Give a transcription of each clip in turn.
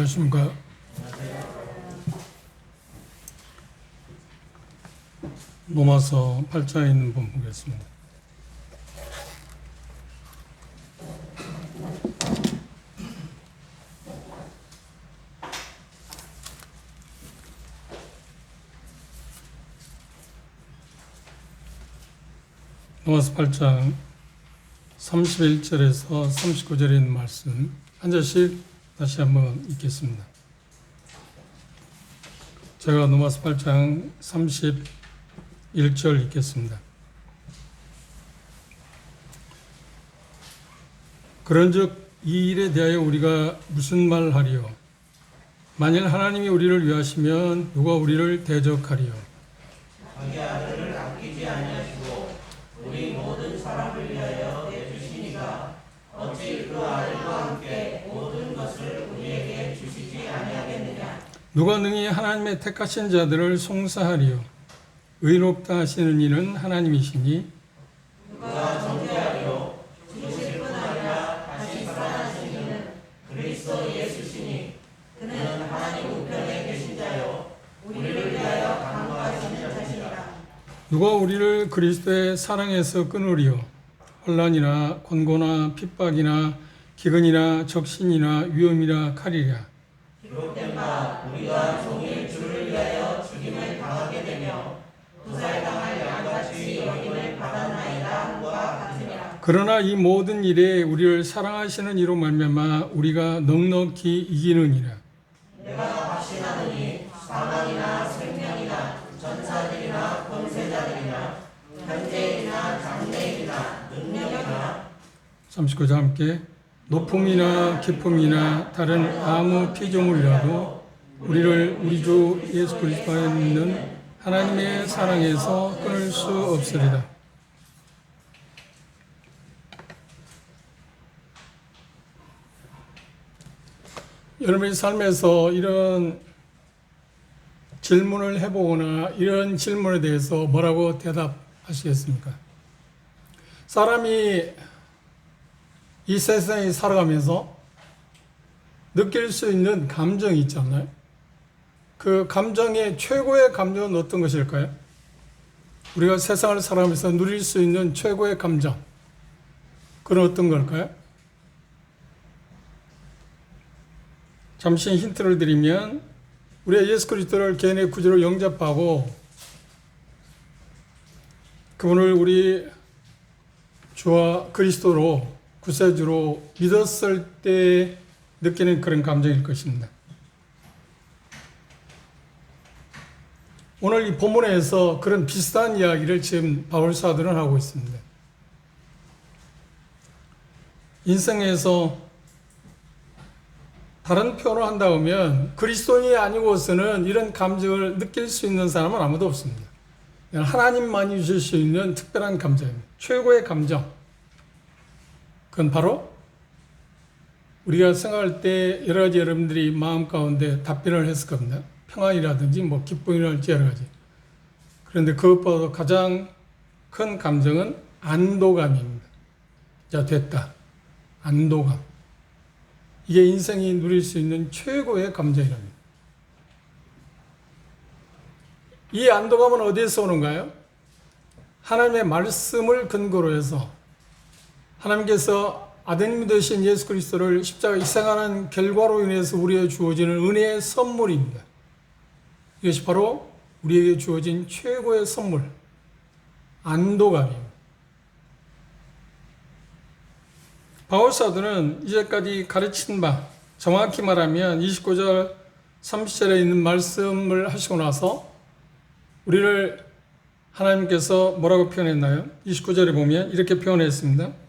안녕하십니까. 로마서 8장에 있는 본 보겠습니다. 로마서 8장 31절에서 39절에 있는 말씀 한 절씩 다시 한번 읽겠습니다. 제가 로마서 8장 31절 읽겠습니다. 그런즉 이 일에 대하여 우리가 무슨 말하리요? 만일 하나님이 우리를 위하시면 누가 우리를 대적하리요? 자기 아들을 아끼지 아니하시고 우리 모든 사람을 위하여 내주시니가 어찌 그 아들과 함께 모든 것을 우리에게 주시지 아니하겠느냐? 누가 능히 하나님의 택하신 자들을 송사하리요? 의롭다 하시는 이는 하나님이시니 누가 정죄하리요? 죽으실 뿐 아니라 다시 살아나신 이는 그리스도 예수시니 그는 하나님 우편에 계신 자요 우리를 위하여 간구하시는 자시니라. 누가 우리를 그리스도의 사랑에서 끊으리요? 혼란이나 권고나 핍박이나 기근이나 적신이나 위험이나 칼이랴. 기록된 바 우리가 종일 주를 위하여 죽임을 당하게 되며 부살당할 양같이 여김을 받았나이다 함과 같으니라. 그러나 이 모든 일에 우리를 사랑하시는 이로 말미암아 우리가 넉넉히 이기느니라. 내가 확신하노니 사망이나 생명이나 전사들이나 권세자들이나 현재이나 장래이나 능력이나 39절 함께 높음이나 깊음이나 다른 아무 피조물이라도 우리를 우리 주 예수 그리스도 안에 있는 하나님의 사랑에서 끊을 수 없으리라. 여러분의 삶에서 이런 질문을 해보거나 이런 질문에 대해서 뭐라고 대답하시겠습니까? 사람이 이 세상에 살아가면서 느낄 수 있는 감정이 있잖아요. 그 감정의 최고의 감정은 어떤 것일까요? 우리가 세상을 살아가면서 누릴 수 있는 최고의 감정, 그건 어떤 걸까요? 잠시 힌트를 드리면 우리가 예수 그리스도를 개인의 구주로 영접하고 그분을 우리 주와 그리스도로 구세주로 믿었을 때 느끼는 그런 감정일 것입니다. 오늘 이 본문에서 그런 비슷한 이야기를 지금 바울 사도는 하고 있습니다. 인생에서 다른 표현을 한다 하면 그리스도인이 아니고서는 이런 감정을 느낄 수 있는 사람은 아무도 없습니다. 하나님만이 주실 수 있는 특별한 감정입니다. 최고의 감정. 그건 바로 우리가 생각할 때 여러 가지 여러분들이 마음 가운데 답변을 했을 겁니다. 평안이라든지 뭐 기쁨이라든지 여러 가지. 그런데 그것보다 가장 큰 감정은 안도감입니다. 자, 됐다. 안도감. 이게 인생이 누릴 수 있는 최고의 감정이랍니다. 이 안도감은 어디에서 오는가요? 하나님의 말씀을 근거로 해서 하나님께서 아드님 되신 예수 그리스도를 십자가에 희생하는 결과로 인해서 우리에게 주어지는 은혜의 선물입니다. 이것이 바로 우리에게 주어진 최고의 선물, 안도감입니다. 바울 사도는 이제까지 가르친 바, 정확히 말하면 29절, 30절에 있는 말씀을 하시고 나서 우리를 하나님께서 뭐라고 표현했나요? 29절에 보면 이렇게 표현했습니다.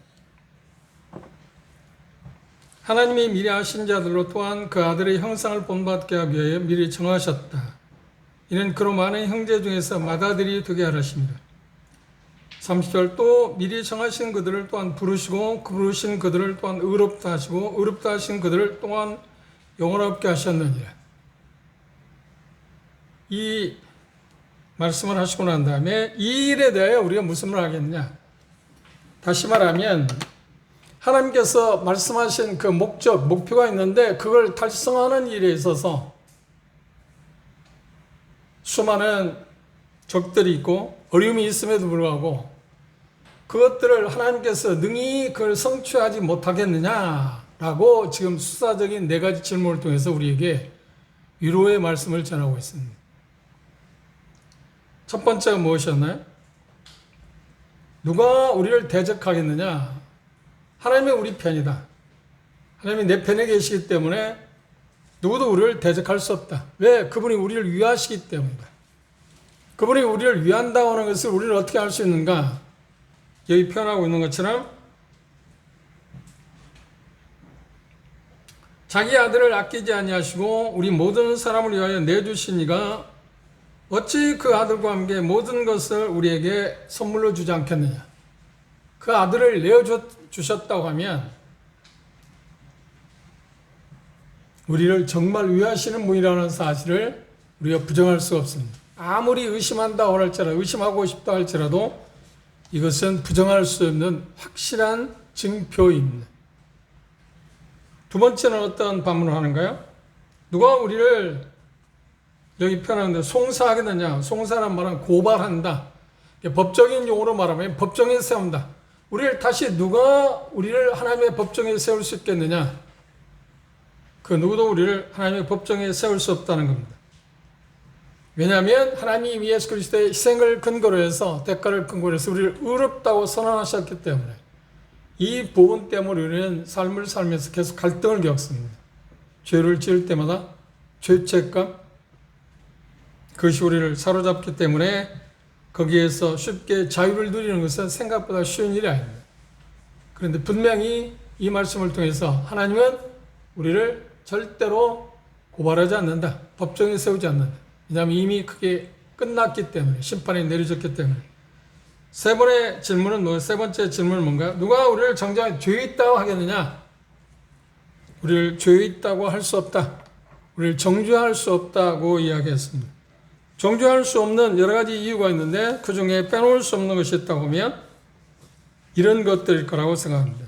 하나님이 미리 하신 자들로 또한 그 아들의 형상을 본받게 하기 위하여 미리 정하셨다. 이는 그로 많은 형제 중에서 맏아들이 되게 하라십니다. 30절 또 미리 정하신 그들을 또한 부르시고 그 부르신 그들을 또한 의롭다 하시고 의롭다 하신 그들을 또한 영원롭게 하셨느니라. 이 말씀을 하시고 난 다음에 이 일에 대하여 우리가 무슨 말을 하겠냐? 다시 말하면 하나님께서 말씀하신 그 목적, 목표가 있는데 그걸 달성하는 일에 있어서 수많은 적들이 있고 어려움이 있음에도 불구하고 그것들을 하나님께서 능히 그걸 성취하지 못하겠느냐라고 지금 수사적인 네 가지 질문을 통해서 우리에게 위로의 말씀을 전하고 있습니다. 첫 번째가 무엇이었나요? 누가 우리를 대적하겠느냐? 하나님이 우리 편이다. 하나님이 내 편에 계시기 때문에 누구도 우리를 대적할 수 없다. 왜? 그분이 우리를 위하시기 때문이다. 그분이 우리를 위한다고 하는 것을 우리는 어떻게 할 수 있는가? 여기 표현하고 있는 것처럼 자기 아들을 아끼지 아니하시고 우리 모든 사람을 위하여 내주신 이가 어찌 그 아들과 함께 모든 것을 우리에게 선물로 주지 않겠느냐. 그 아들을 내어주셨다고 하면 우리를 정말 위하시는 분이라는 사실을 우리가 부정할 수가 없습니다. 아무리 의심한다 할지라도, 의심하고 싶다 할지라도 이것은 부정할 수 없는 확실한 증표입니다. 두 번째는 어떤 반문을 하는가요? 누가 우리를 여기 표현하는데 송사하겠느냐? 송사란 말은 고발한다. 법적인 용어로 말하면 법정에 세운다. 우리를 다시 누가 우리를 하나님의 법정에 세울 수 있겠느냐? 그 누구도 우리를 하나님의 법정에 세울 수 없다는 겁니다. 왜냐하면 하나님이 예수 그리스도의 희생을 근거로 해서 대가를 근거로 해서 우리를 의롭다고 선언하셨기 때문에 이 부분 때문에 우리는 삶을 살면서 계속 갈등을 겪습니다. 죄를 지을 때마다 죄책감, 그것이 우리를 사로잡기 때문에 거기에서 쉽게 자유를 누리는 것은 생각보다 쉬운 일이 아닙니다. 그런데 분명히 이 말씀을 통해서 하나님은 우리를 절대로 고발하지 않는다. 법정에 세우지 않는다. 왜냐하면 이미 그게 끝났기 때문에, 심판이 내려졌기 때문에. 세 번째 질문은 뭔가요? 누가 우리를 정죄하여 죄 있다고 하겠느냐? 우리를 죄 있다고 할 수 없다. 우리를 정죄할 수 없다고 이야기했습니다. 정죄할 수 없는 여러 가지 이유가 있는데 그 중에 빼놓을 수 없는 것이 있다고 하면 이런 것들일 거라고 생각합니다.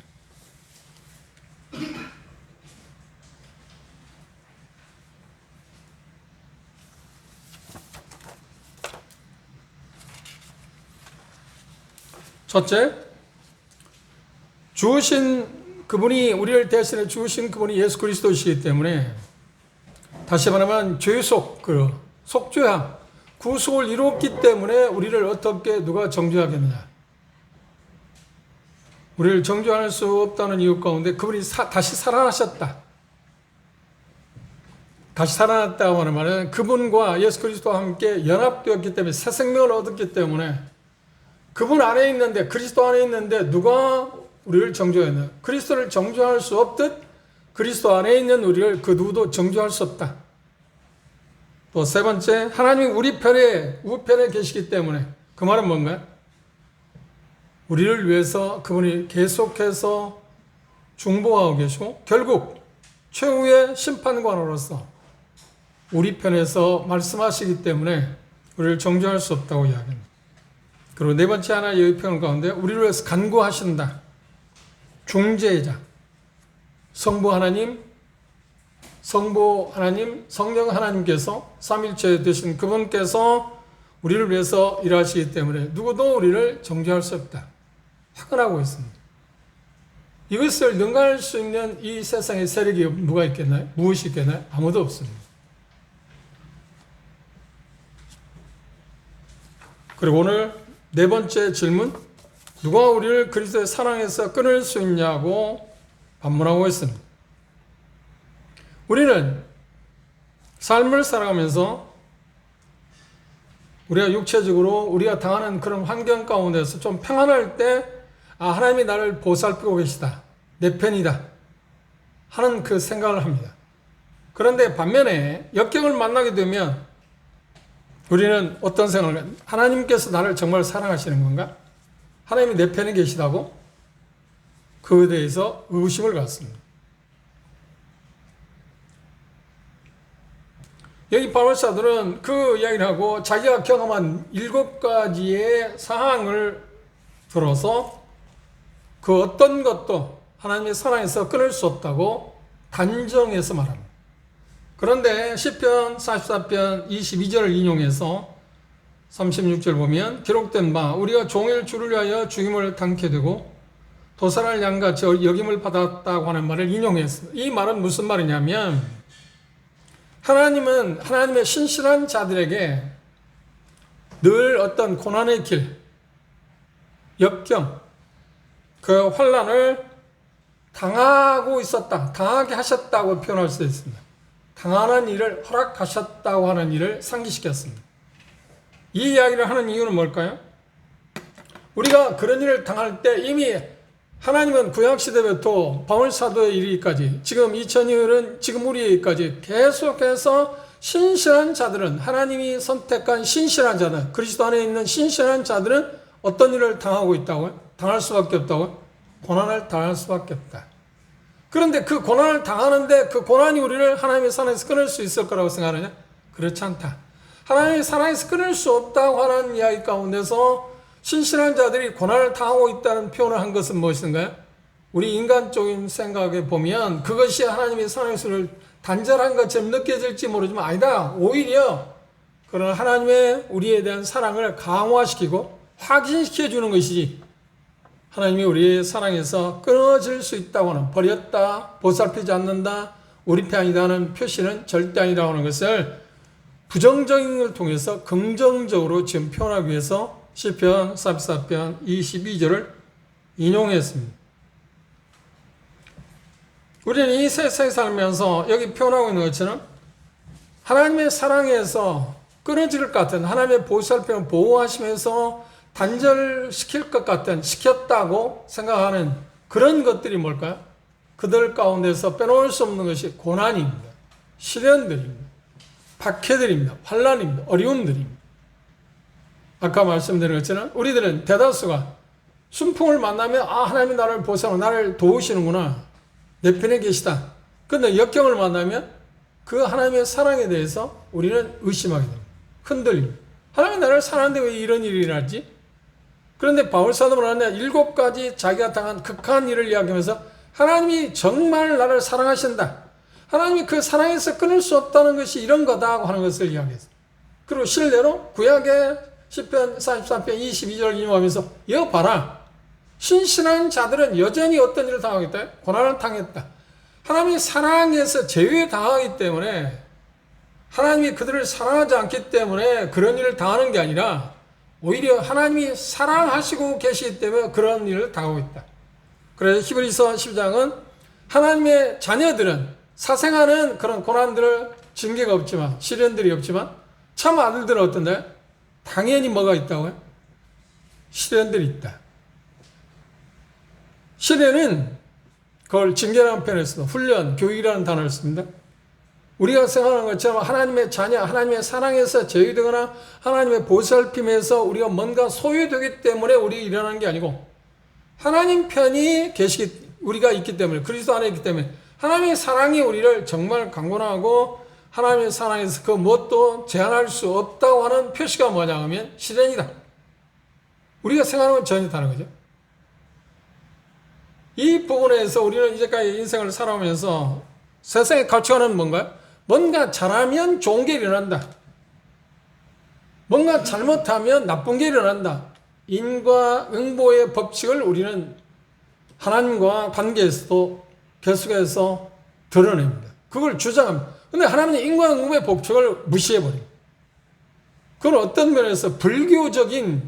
첫째, 우리를 대신해 주신 그분이 예수 그리스도이시기 때문에 다시 말하면 죄속, 속죄함, 구속을 이루었기 때문에 우리를 어떻게 누가 정죄하겠느냐. 우리를 정죄할 수 없다는 이유 가운데 그분이 다시 살아나셨다. 다시 살아났다고 하는 말은 그분과 예수 그리스도와 함께 연합되었기 때문에 새 생명을 얻었기 때문에 그분 안에 있는데, 그리스도 안에 있는데 누가 우리를 정죄하느냐. 그리스도를 정죄할 수 없듯 그리스도 안에 있는 우리를 그 누구도 정죄할 수 없다. 또 세 번째, 하나님이 우리 편에, 우편에 계시기 때문에 그 말은 뭔가요? 우리를 위해서 그분이 계속해서 중보하고 계시고 결국 최후의 심판관으로서 우리 편에서 말씀하시기 때문에 우리를 정죄할 수 없다고 이야기합니다. 그리고 네 번째 하나의 여기 표현 가운데 우리를 위해서 간구하신다. 중재자, 성부 하나님, 성령 하나님께서 삼일체 되신 그분께서 우리를 위해서 일하시기 때문에 누구도 우리를 정죄할 수 없다. 확언하고 있습니다. 이것을 능가할 수 있는 이 세상의 세력이 누가 있겠나요? 무엇이 있겠나요? 아무도 없습니다. 그리고 오늘 네 번째 질문, 누가 우리를 그리스도의 사랑에서 끊을 수 있냐고 반문하고 있습니다. 우리는 삶을 살아가면서 우리가 육체적으로 우리가 당하는 그런 환경 가운데서 좀 평안할 때 하나님이 나를 보살피고 계시다. 내 편이다. 하는 그 생각을 합니다. 그런데 반면에 역경을 만나게 되면 우리는 어떤 생각을 해요? 하나님께서 나를 정말 사랑하시는 건가? 하나님이 내 편에 계시다고? 그에 대해서 의심을 갖습니다. 여기 바울사도는 그 이야기를 하고 자기가 경험한 7가지의 상황을 들어서 그 어떤 것도 하나님의 사랑에서 끊을 수 없다고 단정해서 말합니다. 그런데 시편 44편 22절을 인용해서 36절 보면 기록된 바 우리가 종일 주를 위하여 죽임을 당케 되고 도살할 양같이 여김을 받았다고 하는 말을 인용했습니다. 이 말은 무슨 말이냐면 하나님은 하나님의 신실한 자들에게 늘 어떤 고난의 길, 역경, 그 환난을 당하고 있었다, 당하게 하셨다고 표현할 수 있습니다. 당하는 일을 허락하셨다고 하는 일을 상기시켰습니다. 이 이야기를 하는 이유는 뭘까요? 우리가 그런 일을 당할 때 이미 하나님은 구약시대부터 바울사도에 이르기까지 지금 2000년은 지금 우리에게까지 계속해서 신실한 자들은 하나님이 선택한 신실한 자들, 그리스도 안에 있는 신실한 자들은 어떤 일을 당하고 있다고요? 당할 수밖에 없다고요? 고난을 당할 수밖에 없다. 그런데 그 고난을 당하는데 그 고난이 우리를 하나님의 사랑에서 끊을 수 있을 거라고 생각하느냐? 그렇지 않다. 하나님의 사랑에서 끊을 수 없다고 하는 이야기 가운데서 신실한 자들이 고난을 당하고 있다는 표현을 한 것은 무엇인가요? 우리 인간적인 생각에 보면 그것이 하나님의 사랑에서 단절한 것처럼 느껴질지 모르지만 아니다. 오히려 그런 하나님의 우리에 대한 사랑을 강화시키고 확인시켜 주는 것이지 하나님이 우리의 사랑에서 끊어질 수 있다고 하는 버렸다, 보살피지 않는다, 우리 편이다 하는 표시는 절대 아니라고 하는 것을 부정적인 걸 통해서 긍정적으로 지금 표현하기 위해서 시편 44편 22절을 인용했습니다. 우리는 이 세상에 살면서 여기 표현하고 있는 것처럼 하나님의 사랑에서 끊어질 것 같은 하나님의 보살핌 보호하시면서 단절시킬 것 같은 시켰다고 생각하는 그런 것들이 뭘까요? 그들 가운데서 빼놓을 수 없는 것이 고난입니다. 시련들입니다. 박해들입니다. 환난입니다. 어려움들입니다. 아까 말씀드린 것처럼 우리들은 대다수가 순풍을 만나면 하나님이 나를 보살하고 나를 도우시는구나. 내 편에 계시다. 그런데 역경을 만나면 그 하나님의 사랑에 대해서 우리는 의심하게 됩니다. 흔들립니다. 하나님이 나를 사랑하는데 왜 이런 일이 일어나지? 그런데 바울사도는 하나 7가지 자기가 당한 극한 일을 이야기하면서 하나님이 정말 나를 사랑하신다. 하나님이 그 사랑에서 끊을 수 없다는 것이 이런 거다 하는 것을 이야기했어요. 그리고 실례로 구약의 시편 43편 22절을 인용하면서 이거 봐라. 신실한 자들은 여전히 어떤 일을 당하겠다? 고난을 당했다. 하나님이 사랑에서 제외당하기 때문에 하나님이 그들을 사랑하지 않기 때문에 그런 일을 당하는 게 아니라 오히려 하나님이 사랑하시고 계시기 때문에 그런 일을 당하고 있다. 그래서 히브리서 10장은 하나님의 자녀들은 사생하는 그런 고난들을 징계가 없지만 시련들이 없지만 참 아들들은 어떤데? 당연히 뭐가 있다고요? 시련들이 있다. 시련은 그걸 징계라는 표현을 씁니다. 훈련, 교육이라는 단어를 씁니다. 우리가 생각하는 것처럼 하나님의 자녀, 하나님의 사랑에서 제외되거나 하나님의 보살핌에서 우리가 뭔가 소유되기 때문에 우리 일어나는 게 아니고 하나님 편이 우리가 있기 때문에 그리스도 안에 있기 때문에 하나님의 사랑이 우리를 정말 강권하고 하나님의 사랑에서 그 무엇도 제한할 수 없다고 하는 표시가 뭐냐 하면 시련이다. 우리가 생각하는 건 전혀 다른 거죠. 이 부분에서 우리는 이제까지 인생을 살아오면서 세상의 가치관은 뭔가요? 뭔가 잘하면 좋은 게 일어난다. 뭔가 잘못하면 나쁜 게 일어난다. 인과응보의 법칙을 우리는 하나님과 관계에서도 계속해서 드러냅니다. 그걸 주장합니다. 근데 하나님은 인과응보의 법칙을 무시해버립니다. 그건 어떤 면에서 불교적인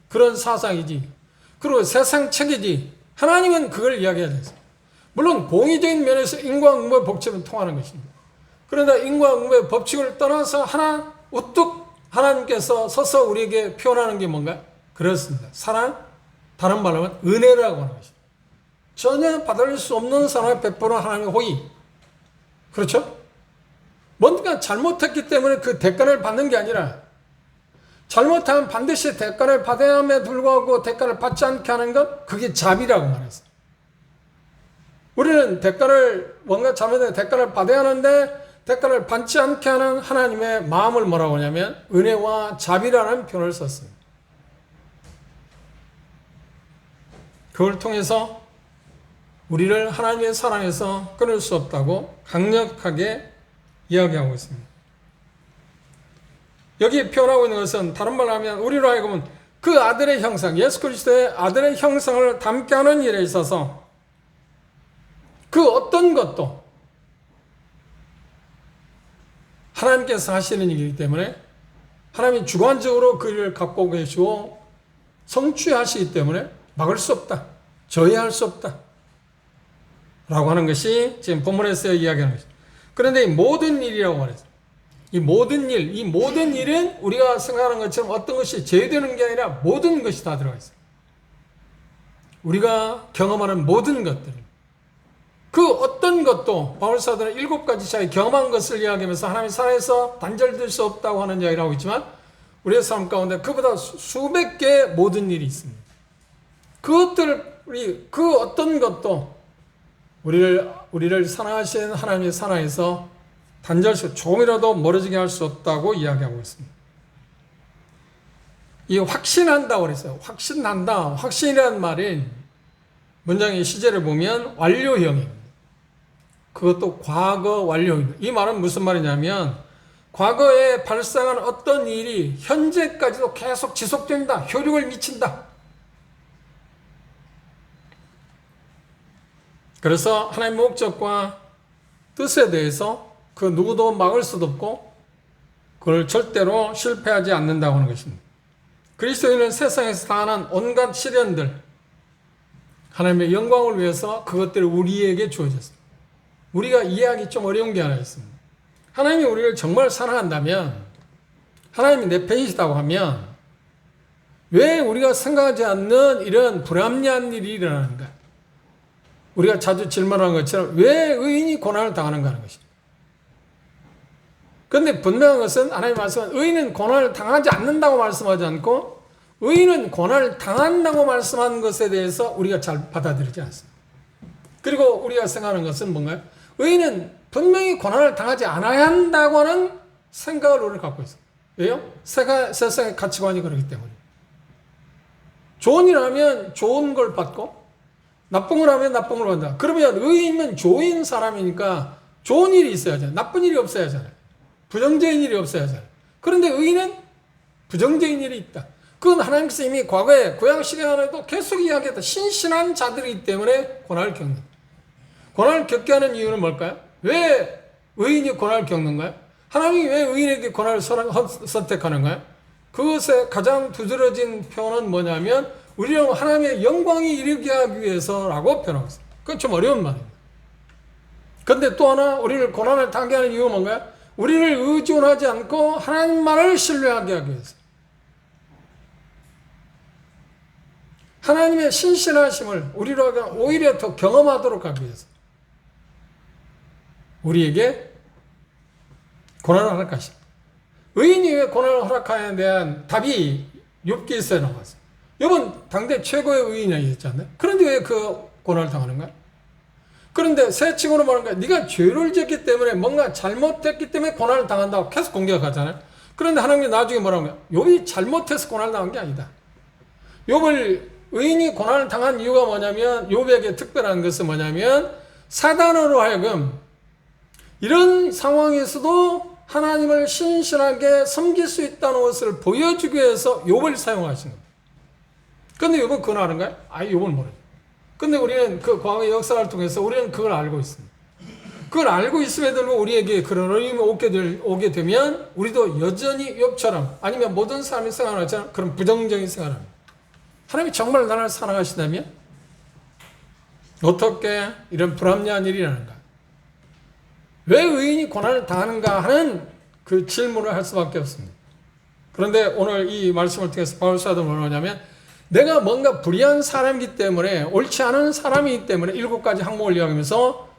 그런 사상이지. 그리고 세상 책이지. 하나님은 그걸 이야기하지 않습니다. 물론 공의적인 면에서 인과응보의 법칙은 통하는 것입니다. 그러나 인과응보의 법칙을 떠나서 우뚝 하나님께서 서서 우리에게 표현하는 게 뭔가? 그렇습니다. 사랑, 다른 말로 하면 은혜라고 하는 것입니다. 전혀 받을 수 없는 사랑을 베푸는 하나님의 호의. 그렇죠? 뭔가 잘못했기 때문에 그 대가를 받는 게 아니라 잘못하면 반드시 대가를 받아야 함에 불구하고 대가를 받지 않게 하는 것, 그게 자비라고 말했어요. 우리는 뭔가 잘못해서 대가를 받아야 하는데 대가를 받지 않게 하는 하나님의 마음을 뭐라고 하냐면 은혜와 자비라는 표현을 썼습니다. 그걸 통해서 우리를 하나님의 사랑에서 끊을 수 없다고 강력하게 이야기하고 있습니다. 여기 표현하고 있는 것은 다른 말로 하면 우리로 하여금은 그 아들의 형상, 예수 그리스도의 아들의 형상을 담게 하는 일에 있어서 그 어떤 것도 하나님께서 하시는 일이기 때문에 하나님이 주관적으로 그 일을 갖고 계시고 성취하시기 때문에 막을 수 없다. 저해할 수 없다. 라고 하는 것이 지금 본문에서 이야기하는 것입니다. 그런데 이 모든 일이라고 말했어요. 이 모든 일은 우리가 생각하는 것처럼 어떤 것이 제외되는 게 아니라 모든 것이 다 들어가 있어요. 우리가 경험하는 모든 것들. 그 어떤 것도 바울사도는 7가지 차이 경험한 것을 이야기하면서 하나님의 사랑에서 단절될 수 없다고 하는 이야기를 하고 있지만 우리의 삶 가운데 그보다 수백 개의 모든 일이 있습니다. 그 어떤 것도 우리를 사랑하시는 하나님의 사랑에서 단절시 조금이라도 멀어지게 할 수 없다고 이야기하고 있습니다. 이 확신한다고 그랬어요. 확신한다. 확신이라는 말은 문장의 시제를 보면 완료형입니다. 그것도 과거 완료입니다. 이 말은 무슨 말이냐면 과거에 발생한 어떤 일이 현재까지도 계속 지속된다. 효력을 미친다. 그래서 하나님의 목적과 뜻에 대해서 그 누구도 막을 수도 없고 그걸 절대로 실패하지 않는다고 하는 것입니다. 그리스도인은 세상에서 당하는 온갖 시련들, 하나님의 영광을 위해서 그것들이 우리에게 주어졌습니다. 우리가 이해하기 좀 어려운 게 하나 있습니다. 하나님이 우리를 정말 사랑한다면, 하나님이 내 편이시다고 하면 왜 우리가 생각하지 않는 이런 불합리한 일이 일어나는가? 우리가 자주 질문하는 것처럼 왜 의인이 고난을 당하는가 하는 것입니다. 그런데 분명한 것은 하나님 말씀은 의인은 고난을 당하지 않는다고 말씀하지 않고 의인은 고난을 당한다고 말씀하는 것에 대해서 우리가 잘 받아들이지 않습니다. 그리고 우리가 생각하는 것은 뭔가요? 의인은 분명히 고난을 당하지 않아야 한다고 하는 생각을 우리는 갖고 있어요. 왜요? 세상의 가치관이 그렇기 때문에. 좋은 일 하면 좋은 걸 받고 나쁜 걸 하면 나쁜 걸 받는다. 그러면 의인은 좋은 사람이니까 좋은 일이 있어야 하잖아요. 나쁜 일이 없어야 하잖아요. 부정적인 일이 없어야 하잖아요. 그런데 의인은 부정적인 일이 있다. 그건 하나님께서 이미 과거에 구약 시대에도 계속 이야기했다. 신실한 자들이기 때문에 고난을 겪는다. 고난을 겪게 하는 이유는 뭘까요? 왜 의인이 고난을 겪는가요? 하나님이 왜 의인에게 고난을 선택하는가요? 그것의 가장 두드러진 표현은 뭐냐면 우리는 하나님의 영광이 이르게 하기 위해서라고 표현하고 있습니다. 그건 좀 어려운 말입니다. 그런데 또 하나 우리를 고난을 당하게 하는 이유는 뭔가요? 우리를 의존하지 않고 하나님만을 신뢰하게 하기 위해서. 하나님의 신실하심을 우리로 오히려 더 경험하도록 하기 위해서. 우리에게 고난을 허락하십니다. 의인이 왜 고난을 허락하냐에 대한 답이 욥기에서 나왔어요. 욥은 당대 최고의 의인이었잖아요. 그런데 왜 그 고난을 당하는가요? 그런데 새 친구로 말하는 거야. 네가 죄를 지었기 때문에 뭔가 잘못했기 때문에 고난을 당한다고 계속 공격하잖아요. 그런데 하나님이 나중에 뭐라고 해요? 욥이 잘못해서 고난을 당한 게 아니다. 욥을 의인이 고난을 당한 이유가 뭐냐면 욥에게 특별한 것은 뭐냐면 사단으로 하여금 이런 상황에서도 하나님을 신실하게 섬길 수 있다는 것을 보여주기 위해서 욥을 사용하신 겁니다. 그런데 욥은 그걸 아는가요? 아예 욥을 모르죠. 근데 우리는 그 과거의 역사를 통해서 우리는 그걸 알고 있습니다. 그걸 알고 있음에도 불구하고 우리에게 그런 어려움이 오게 되면 우리도 여전히 욥처럼 아니면 모든 사람이 생각하는 것처럼 그런 부정적인 생각을 합니다. 하나님이 정말 나를 사랑하시다면 어떻게 이런 불합리한 일이 일어나는가? 왜 의인이 고난을 당하는가 하는 그 질문을 할 수밖에 없습니다. 그런데 오늘 이 말씀을 통해서 바울 사도는 뭐냐면 내가 뭔가 불의한 사람이기 때문에 옳지 않은 사람이기 때문에 7가지 항목을 이야기하면서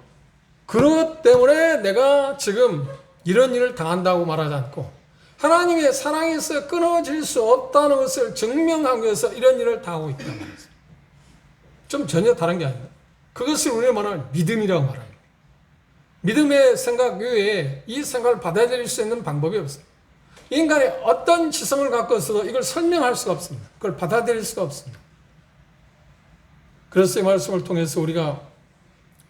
그것 때문에 내가 지금 이런 일을 당한다고 말하지 않고 하나님의 사랑에서 끊어질 수 없다는 것을 증명하기 위해서 이런 일을 당하고 있다는 거예요. 좀 전혀 다른 게 아닙니다. 그것을 우리가 말하는 믿음이라고 말합니다. 믿음의 생각 외에 이 생각을 받아들일 수 있는 방법이 없어요. 인간이 어떤 지성을 갖고 있어도 이걸 설명할 수가 없습니다. 그걸 받아들일 수가 없습니다. 그래서 이 말씀을 통해서 우리가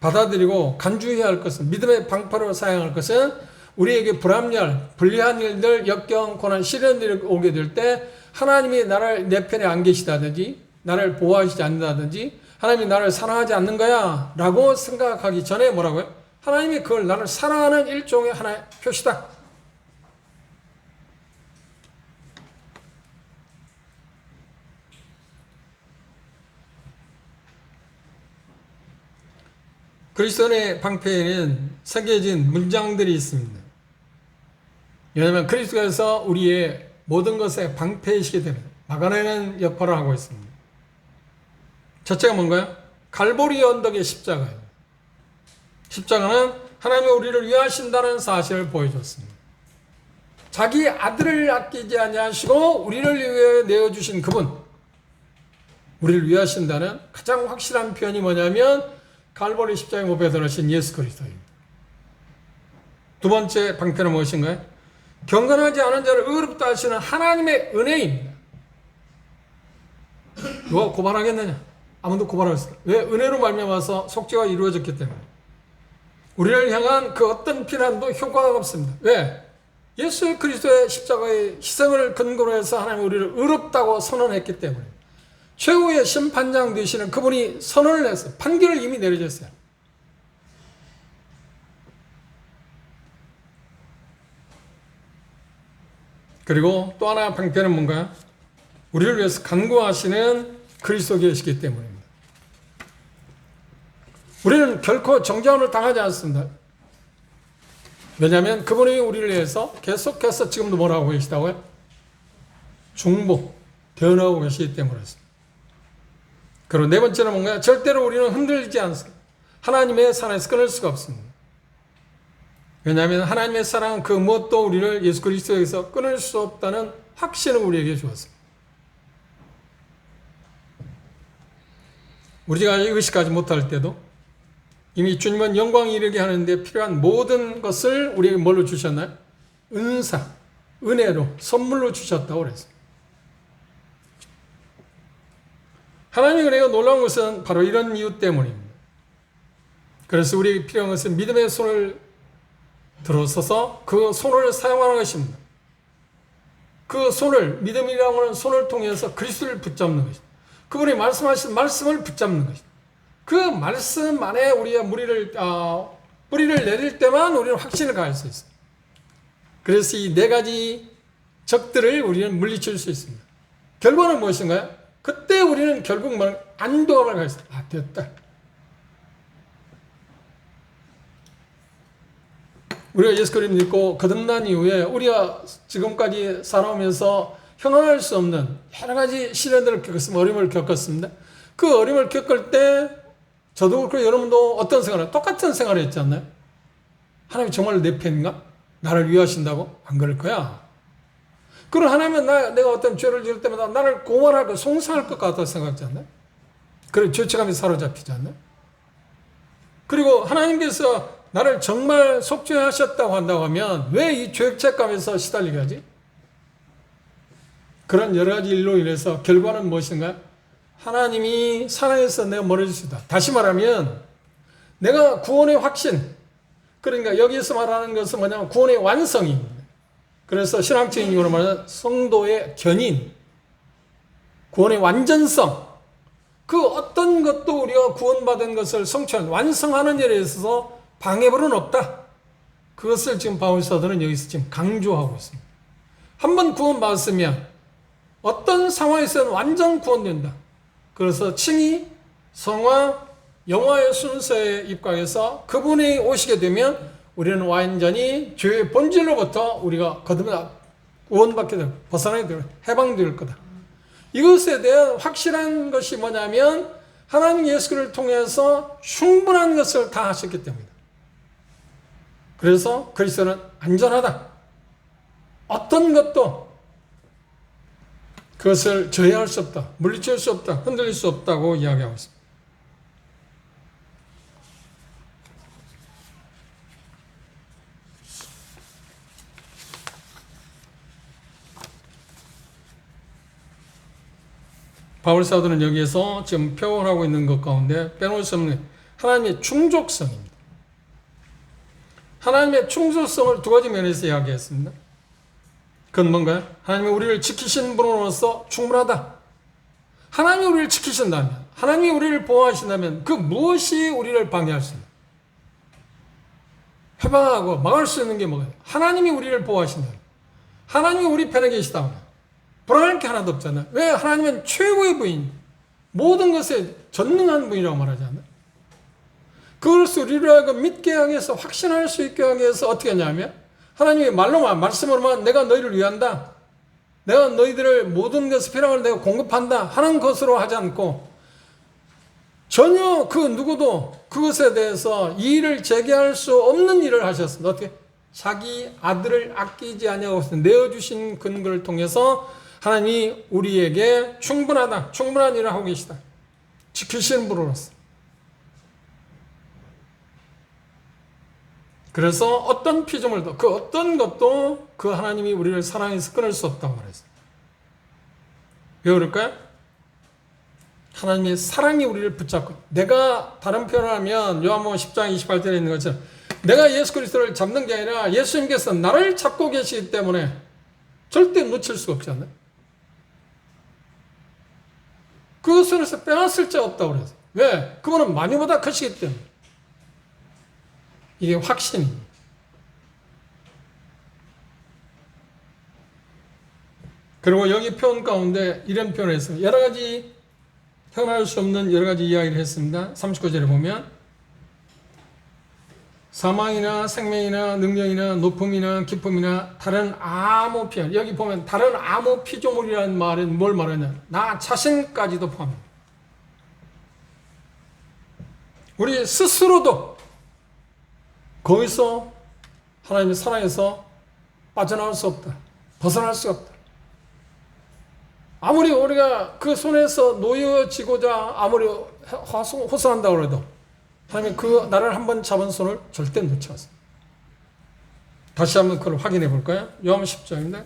받아들이고 간주해야 할 것은, 믿음의 방파로 사용할 것은, 우리에게 불합리할, 불리한 일들, 역경, 고난, 시련들이 오게 될 때 하나님이 나를 내 편에 안 계시다든지 나를 보호하시지 않는다든지 하나님이 나를 사랑하지 않는 거야 라고 생각하기 전에 뭐라고요? 하나님이 그걸 나를 사랑하는 일종의 하나의 표시다. 그리스도의 방패에는 새겨진 문장들이 있습니다. 왜냐하면 그리스도께서 우리의 모든 것의 방패이시기 때문에 막아내는 역할을 하고 있습니다. 첫째가 뭔가요? 갈보리 언덕의 십자가예요. 십자가는 하나님이 우리를 위하신다는 사실을 보여줬습니다. 자기 아들을 아끼지 아니하시고 우리를 위해 내어주신 그분, 우리를 위하신다는 가장 확실한 표현이 뭐냐면 갈보리 십자가에 못 박히신 예수 그리스도입니다. 두 번째 방패는 무엇인가요? 경건하지 않은 자를 의롭다 하시는 하나님의 은혜입니다. 누가 고발하겠느냐? 아무도 고발할 수 없어요. 왜? 은혜로 말미암아서 속죄가 이루어졌기 때문에. 우리를 향한 그 어떤 비난도 효과가 없습니다. 왜? 예수 그리스도의 십자가의 희생을 근거로 해서 하나님이 우리를 의롭다고 선언했기 때문에. 최후의 심판장 되시는 그분이 선언을 했어요. 판결을 이미 내려졌어요. 그리고 또 하나 방패는 뭔가요? 우리를 위해서 간구하시는 그리스도 계시기 때문입니다. 우리는 결코 정죄함을 당하지 않습니다. 왜냐하면 그분이 우리를 위해서 계속해서 지금도 뭐라고 계시다고요? 중보, 대언하고 계시기 때문이었습니다. 그리고 네 번째는 뭔가요? 절대로 우리는 흔들리지 않습니다. 하나님의 사랑에서 끊을 수가 없습니다. 왜냐하면 하나님의 사랑은 그 무엇도 우리를 예수 그리스도에서 끊을 수 없다는 확신을 우리에게 주었습니다. 우리가 의식하지 못할 때도 이미 주님은 영광이 이르게 하는데 필요한 모든 것을 우리에게 뭘로 주셨나요? 은사, 은혜로, 선물로 주셨다고 그랬어요. 하나님이 그래요. 놀라운 것은 바로 이런 이유 때문입니다. 그래서 우리에게 필요한 것은 믿음의 손을 들어서서 그 손을 사용하는 것입니다. 그 손을, 믿음이라고 하는 손을 통해서 그리스도를 붙잡는 것입니다. 그분이 말씀하신 말씀을 붙잡는 것입니다. 그 말씀 안에 우리의 뿌리를 내릴 때만 우리는 확신을 가질 수 있습니다. 그래서 이 네 가지 적들을 우리는 물리칠 수 있습니다. 결과는 무엇인가요? 그때 우리는 결국 안도감을 가졌어요. 아, 됐다. 우리가 예수 그리스도를 믿고 거듭난 이후에 우리가 지금까지 살아오면서 형언할 수 없는 여러 가지 시련들을 겪었습니다. 어려움을 겪었습니다. 그 어려움을 겪을 때 저도 그렇고 여러분도 어떤 생활을, 똑같은 생활을 했지 않나요? 하나님이 정말 내 편인가? 나를 위하신다고? 안 그럴 거야. 그럼 하나님은 내가 어떤 죄를 지을 때마다 나를 고발할 것, 송사할 것 같다고 생각하지 않나요? 그리고 죄책감이 사로잡히지 않나요? 그리고 하나님께서 나를 정말 속죄하셨다고 한다고 하면 왜 이 죄책감에서 시달리게 하지? 그런 여러 가지 일로 인해서 결과는 무엇인가요? 하나님이 사랑해서 내가 멀어질 수 있다. 다시 말하면 내가 구원의 확신, 그러니까 여기서 말하는 것은 뭐냐면 구원의 완성입니다. 그래서 신앙적인 용어로 말하면 성도의 견인, 구원의 완전성, 그 어떤 것도 우리가 구원받은 것을 성취하는, 완성하는 일에 있어서 방해물은 없다. 그것을 지금 바울 사도는 여기서 지금 강조하고 있습니다. 한번 구원받았으면 어떤 상황에서는 완전 구원된다. 그래서 칭의, 성화, 영화의 순서에 입각해서 그분이 오시게 되면 우리는 완전히 죄의 본질로부터 우리가 거듭나 구원받게 되고 벗어나게 되고 해방될 거다. 이것에 대한 확실한 것이 뭐냐면 하나님 예수를 통해서 충분한 것을 다 하셨기 때문이다. 그래서 그리스도는 안전하다. 어떤 것도 그것을 저해할 수 없다. 물리칠 수 없다. 흔들릴 수 없다고 이야기하고 있습니다. 바울 사도는 여기에서 지금 표현하고 있는 것 가운데 빼놓을 수 없는 하나님의 충족성입니다. 하나님의 충족성을 두 가지 면에서 이야기했습니다. 그건 뭔가요? 하나님이 우리를 지키신 분으로서 충분하다. 하나님이 우리를 지키신다면, 하나님이 우리를 보호하신다면 그 무엇이 우리를 방해할 수 있는, 해방하고 막을 수 있는 게 뭐예요? 하나님이 우리를 보호하신다. 하나님이 우리 편에 계시다. 불안할 게 하나도 없잖아요. 왜? 하나님은 최고의 분인, 모든 것에 전능한 분이라고 말하지 않나요? 그것을 우리를 하여금 믿게 하기 위해서, 확신할 수 있게 하기 위해서 어떻게 하냐면, 하나님이 말로만, 말씀으로만 내가 너희를 위한다, 내가 너희들을 모든 것을 필요한 걸 내가 공급한다 하는 것으로 하지 않고, 전혀 그 누구도 그것에 대해서 이의를 제기할 수 없는 일을 하셨습니다. 어떻게? 자기 아들을 아끼지 아니하고 내어주신 근거를 통해서 하나님이 우리에게 충분하다, 충분한 일을 하고 계시다, 지키시는 분으로서. 그래서 어떤 피조물도, 그 어떤 것도 그 하나님이 우리를 사랑해서 끊을 수 없다고 말했어요. 왜 그럴까요? 하나님의 사랑이 우리를 붙잡고, 내가 다른 표현을 하면 요한복음 10장 28절에 있는 것처럼 내가 예수 그리스도를 잡는 게 아니라 예수님께서 나를 잡고 계시기 때문에 절대 놓칠 수가 없지 않나요? 그 손에서 빼앗을 자 없다고 그래서. 왜? 그분은 만유보다 크시기 때문에. 이게 확신입니다. 그리고 여기 표현 가운데 이런 표현을 했어요. 여러 가지 표현할 수 없는 여러 가지 이야기를 했습니다. 39절에 보면 사망이나 생명이나 능력이나 높음이나 기쁨이나 다른 아무 피조물, 여기 보면 다른 아무 피조물이라는 말은 뭘 말하냐? 나 자신까지도 포함합니다. 우리 스스로도 거기서 하나님의 사랑에서 빠져나올 수 없다. 벗어날 수 없다. 아무리 우리가 그 손에서 놓여지고자 아무리 호소한다고 해도 하나님이 그 나를 한번 잡은 손을 절대 놓지 않습니다. 다시 한번 그걸 확인해 볼까요? 요한복음 10장입니다.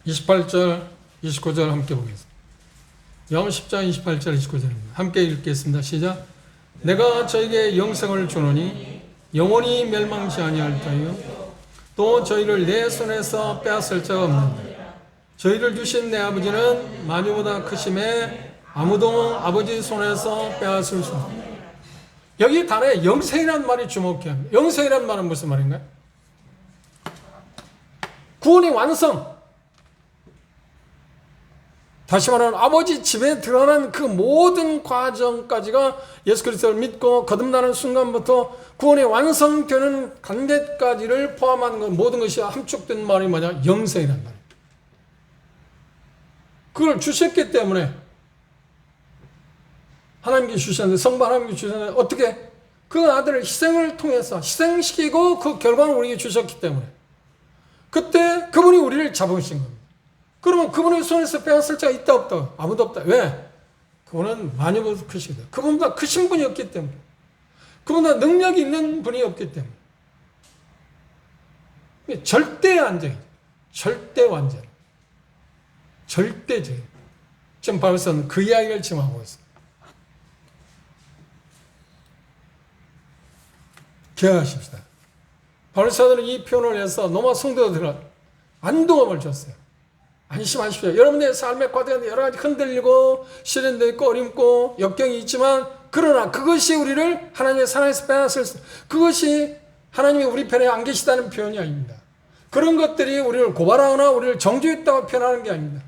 (28절) (29절) 함께 보겠습니다. 요한복음 10장 28절 29절입니다. 함께 읽겠습니다. 시작. 내가 저에게 영생을 주노니 영원히 멸망치 아니할 터이요 또 저희를 내 손에서 빼앗을 자가 없느니라. 저희를 주신 내 아버지는 만유보다 크심에 아무도 아버지 손에서 빼앗을 수 없느니라. 여기 단어에 영생이라는 말이 주목해야 합니다. 영생이라는 말은 무슨 말인가요? 구원의 완성. 다시 말하면 아버지 집에 들어가는 그 모든 과정까지가 예수 그리스도를 믿고 거듭나는 순간부터 구원이 완성되는 단계까지를 포함한 것, 모든 것이 함축된 말이 뭐냐? 영생이란 말이에요. 그걸 주셨기 때문에 하나님께 주셨는데, 성부 하나님께 주셨는데 어떻게? 그 아들을 희생을 통해서 희생시키고 그 결과를 우리에게 주셨기 때문에 그때 그분이 우리를 잡으신 겁니다. 그러면 그분의 손에서 빼앗을 자가 있다 없다? 아무도 없다. 왜? 그분은 만유보다 크시다. 그분보다 크신 분이 없기 때문에. 그분보다 능력이 있는 분이 없기 때문에. 절대 안정, 절대 완전, 절대적. 지금 바울서는 그 이야기를 지금 하고 있어요. 기억하십시다. 바울서는 이 표현을 해서 로마 성도들은 안도감을 줬어요. 안심하십시오. 여러분의 삶의 과정에 여러 가지 흔들리고 시련도 있고 어림고 역경이 있지만, 그러나 그것이 우리를 하나님의 사랑에서 빼앗을 수, 그것이 하나님이 우리 편에 안 계시다는 표현이 아닙니다. 그런 것들이 우리를 고발하거나 우리를 정죄했다고 표현하는 게 아닙니다.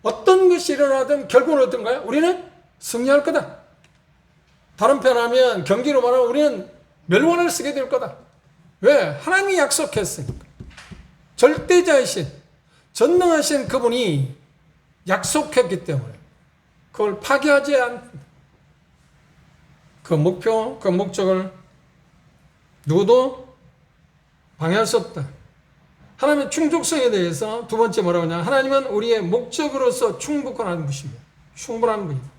어떤 것이 일어나든 결국은 어떤가요? 우리는 승리할 거다. 다른 표현하면 경기로 말하면 우리는 멸관을 쓰게 될 거다. 왜? 하나님이 약속했으니까. 절대자이신 전능하신 그분이 약속했기 때문에 그걸 파괴하지 않습니다. 그 목표, 그 목적을 누구도 방해할 수 없다. 하나님의 충족성에 대해서 두 번째 뭐라고 하냐? 하나님은 우리의 목적으로서 충분한 분이십니다. 충분한 분입니다.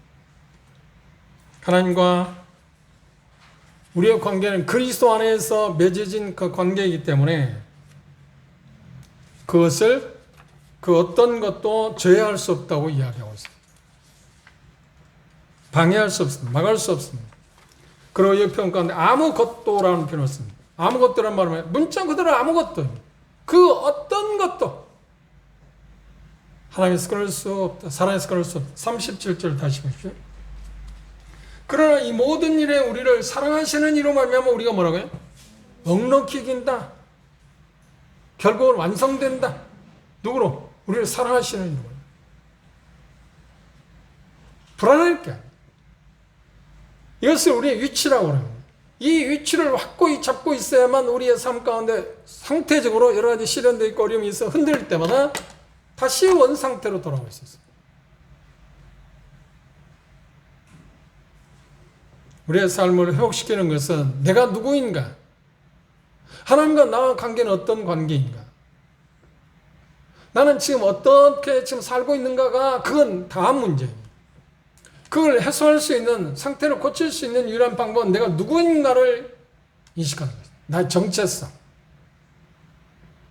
하나님과 우리의 관계는 그리스도 안에서 맺어진 그 관계이기 때문에 그것을 그 어떤 것도 제어할 수 없다고 이야기하고 있습니다. 방해할 수 없습니다. 막을 수 없습니다. 그리고 이 표현 가운데 아무것도라는 표현을 씁니다. 아무것도란 말은 문자 그대로 아무것도, 그 어떤 것도 하나님에서 끊을 수 없다. 사랑에서 끊을 수 없다. 37절 다시 보십시오. 그러나 이 모든 일에 우리를 사랑하시는 이로 말미암아 우리가 뭐라고요? 넉넉히 이긴다. 결국은 완성된다. 누구로? 우리를 사랑하시는 이로. 불안할 게 아니에요. 이것을 우리의 위치라고 합니다. 이 위치를 확고히 잡고 있어야만 우리의 삶 가운데 상태적으로 여러 가지 시련도 있고 어려움이 있어 흔들릴 때마다 다시 원상태로 돌아올 수 있어요. 우리의 삶을 회복시키는 것은 내가 누구인가? 하나님과 나와 관계는 어떤 관계인가? 나는 지금 어떻게 지금 살고 있는가가 그건 다음 문제입니다. 그걸 해소할 수 있는, 상태를 고칠 수 있는 유일한 방법은 내가 누구인가를 인식하는 것입니다. 나의 정체성.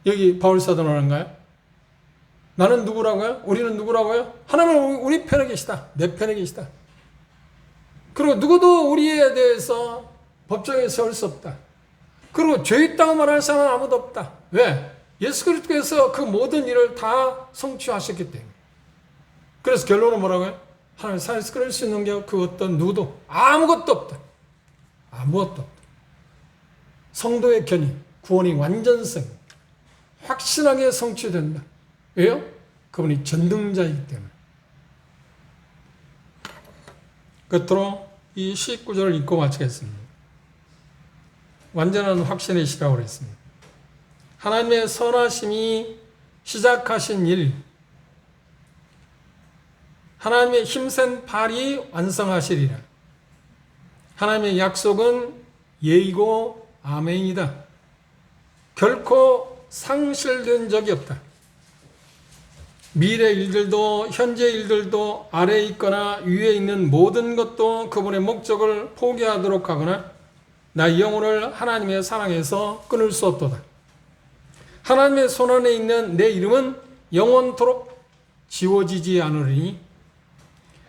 여기 바울 사도 말인가요? 나는 누구라고요? 우리는 누구라고요? 하나님은 우리 편에 계시다. 내 편에 계시다. 그리고 누구도 우리에 대해서 법정에 세울 수 없다. 그리고 죄 있다고 말할 사람은 아무도 없다. 왜? 예수 그리스도께서 그 모든 일을 다 성취하셨기 때문에. 그래서 결론은 뭐라고요? 하나님 사이에서 끊을 수 있는 게 그 어떤 누구도 아무것도 없다. 아무것도 없다. 성도의 견인, 구원이 완전성, 확실하게 성취된다. 왜요? 그분이 전능자이기 때문에. 끝으로 이 19절을 읽고 마치겠습니다. 완전한 확신의 시라고 그랬습니다. 하나님의 선하심이 시작하신 일, 하나님의 힘센 발이 완성하시리라. 하나님의 약속은 예이고 아멘이다. 결코 상실된 적이 없다. 미래 일들도 현재 일들도 아래에 있거나 위에 있는 모든 것도 그분의 목적을 포기하도록 하거나 나의 영혼을 하나님의 사랑에서 끊을 수 없도다. 하나님의 손안에 있는 내 이름은 영원토록 지워지지 않으리니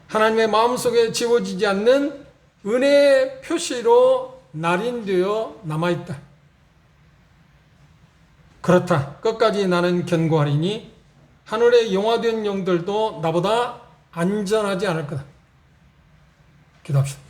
하나님의 마음속에 지워지지 않는 은혜의 표시로 날인되어 남아있다. 그렇다. 끝까지 나는 견고하리니 하늘의 영화된 영들도 나보다 안전하지 않을 거다. 기도합시다.